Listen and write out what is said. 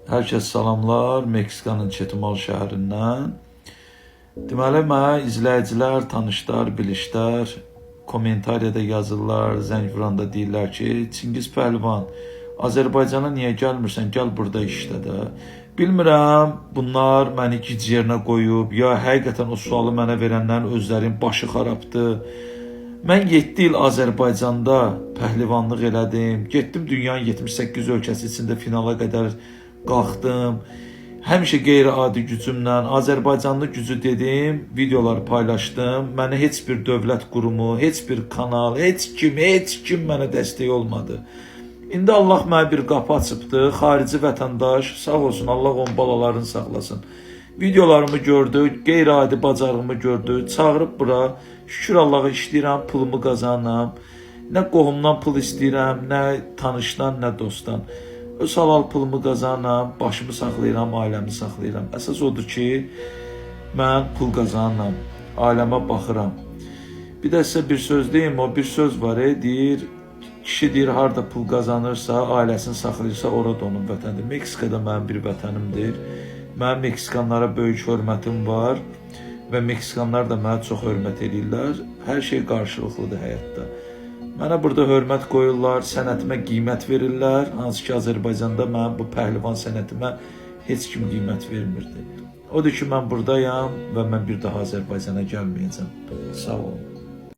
Hər kəs salamlar Meksikanın Çetumal şəhərindən. Deməli, mənə izləyicilər, tanışlar, bilişlər kommentariyada yazırlar, zəng vuranda deyirlər ki, Çingiz Pəhlivan, Azərbaycana niyə gəlmirsən, gəl burada işlə də. Bilmirəm, bunlar məni gic yerinə qoyub, ya həqiqətən o sualı mənə verənlərin özlərinin başı xarabdır. Mən 7 il Azərbaycanda pəhlivanlıq elədim, getdim dünyanın 78 ölkəsi içində finala qədər qalxdım. Həmişə qeyri-adi gücümlə Azərbaycanlı gücü dedim, videolar paylaşdım. Mənə heç bir dövlət qurumu, heç bir kanal, heç kim mənə dəstək olmadı. İndi Allah mənə bir qapı açıbdı. Xarici vətəndaş, sağ olsun, Allah onun balalarını saxlasın. Videolarımı gördü, qeyri-adi bacarığımı gördü, çağırıb bura. Şükür Allah'a işləyirəm, pulumu qazanam. Nə qohumdan pul istəyirəm, nə tanışdan, nə dostdan. Öz halal pulumu qazanam, başımı saxlayıram, ailəmi saxlayıram. Əsas odur ki, mən pul qazanam, ailəmə baxıram. Bir də sizə bir söz deyim, o bir söz var, deyir, kişi deyir, harada pul qazanırsa, ailəsini saxlayırsa, orada onun vətənidir. Meksikada mənim bir vətənimdir. Mənim Meksikanlara böyük hörmətim var və Meksikanlar da mənə çox hörmət edirlər. Hər şey qarşılıqlıdır həyatda. Mənə burada hörmət qoyurlar, sənətimə qiymət verirlər. Hansı ki, Azərbaycanda mənim bu pəhlivan sənətimə heç kim qiymət vermirdi. Odur ki, mən buradayam və mən bir daha Azərbaycana gəlməyəcəm. Sağ olun.